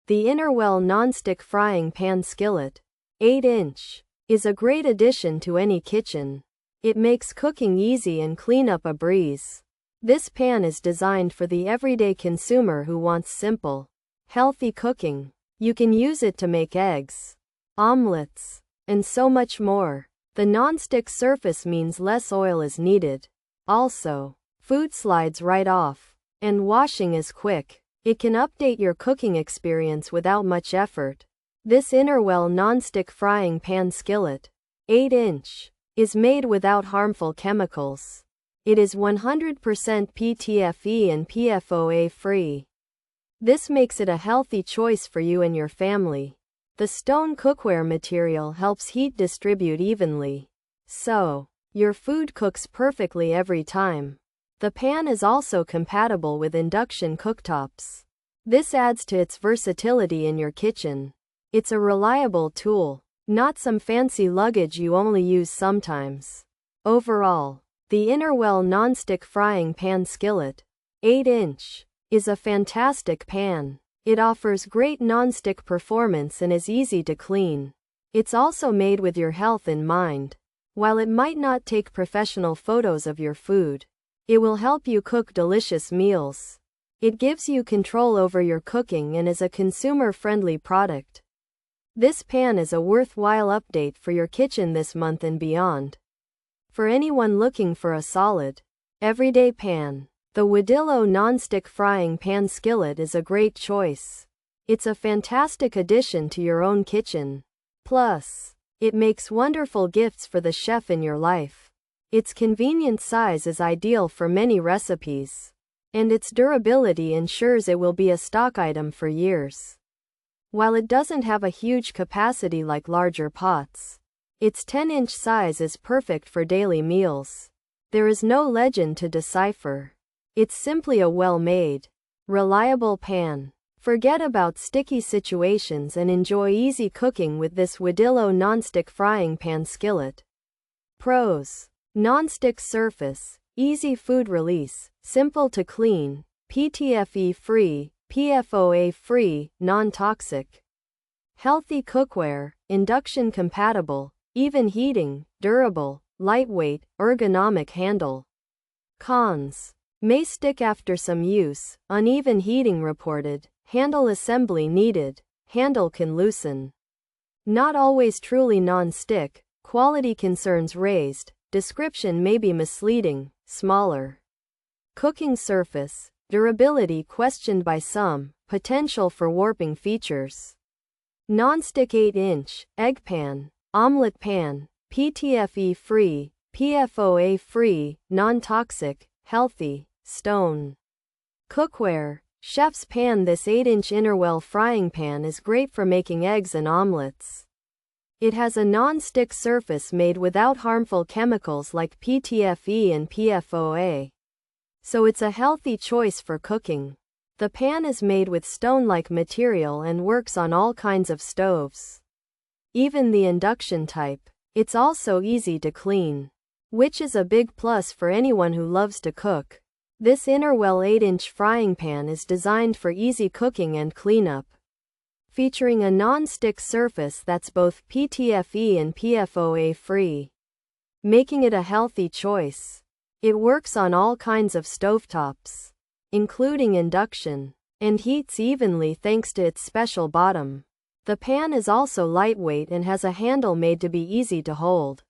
The Innerwell Nonstick Frying Pan Skillet, 8-inch, is a great addition to any kitchen. It makes cooking easy and cleanup a breeze. This pan is designed for the everyday consumer who wants simple, healthy cooking. You can use it to make eggs, omelets, and so much more. The non-stick surface means less oil is needed. Also, food slides right off, and washing is quick. It can update your cooking experience without much effort. This Innerwell Nonstick Frying Pan Skillet, 8-inch, is made without harmful chemicals. It is 100% PTFE and PFOA-free. This makes it a healthy choice for you and your family. The stone cookware material helps heat distribute evenly, so your food cooks perfectly every time. The pan is also compatible with induction cooktops. This adds to its versatility in your kitchen. It's a reliable tool, not some fancy luggage you only use sometimes. Overall, the Innerwell Nonstick Frying Pan Skillet, 8-inch, is a fantastic pan. It offers great non-stick performance and is easy to clean. It's also made with your health in mind. While it might not take professional photos of your food, it will help you cook delicious meals. It gives you control over your cooking and is a consumer-friendly product. This pan is a worthwhile update for your kitchen this month and beyond. For anyone looking for a solid, everyday pan, the Innerwell Nonstick Frying Pan Skillet is a great choice. It's a fantastic addition to your own kitchen. Plus, it makes wonderful gifts for the chef in your life. Its convenient size is ideal for many recipes, and its durability ensures it will be a stock item for years. While it doesn't have a huge capacity like larger pots, its 10-inch size is perfect for daily meals. There is no legend to decipher. It's simply a well-made, reliable pan. Forget about sticky situations and enjoy easy cooking with this Innerwell Nonstick Frying Pan Skillet. Pros: non-stick surface, easy food release, simple to clean, PTFE-free, PFOA-free, non-toxic. Healthy cookware, induction compatible, even heating, durable, lightweight, ergonomic handle. Cons: may stick after some use, uneven heating reported, handle assembly needed, handle can loosen. Not always truly non-stick, quality concerns raised, description may be misleading, smaller. Cooking surface, durability questioned by some, potential for warping features. Non-stick 8-inch, egg pan, omelet pan, PTFE-free, PFOA-free, non-toxic, healthy, stone cookware, chef's pan. This 8-inch Innerwell frying pan is great for making eggs and omelets. It has a non-stick surface made without harmful chemicals like PTFE and PFOA. So it's a healthy choice for cooking. The pan is made with stone-like material and works on all kinds of stoves, even the induction type. It's also easy to clean, which is a big plus for anyone who loves to cook. This Innerwell 8-inch frying pan is designed for easy cooking and cleanup, featuring a non-stick surface that's both PTFE and PFOA-free, making it a healthy choice. It works on all kinds of stovetops, including induction, and heats evenly thanks to its special bottom. The pan is also lightweight and has a handle made to be easy to hold.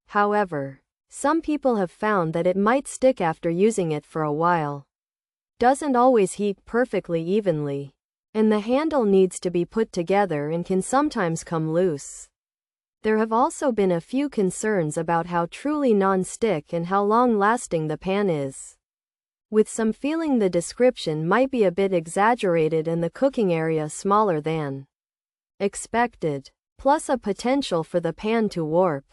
However, some people have found that it might stick after using it for a while. Doesn't always heat perfectly evenly, and the handle needs to be put together and can sometimes come loose. There have also been a few concerns about how truly non-stick and how long-lasting the pan is, with some feeling the description might be a bit exaggerated and the cooking area smaller than expected, plus a potential for the pan to warp.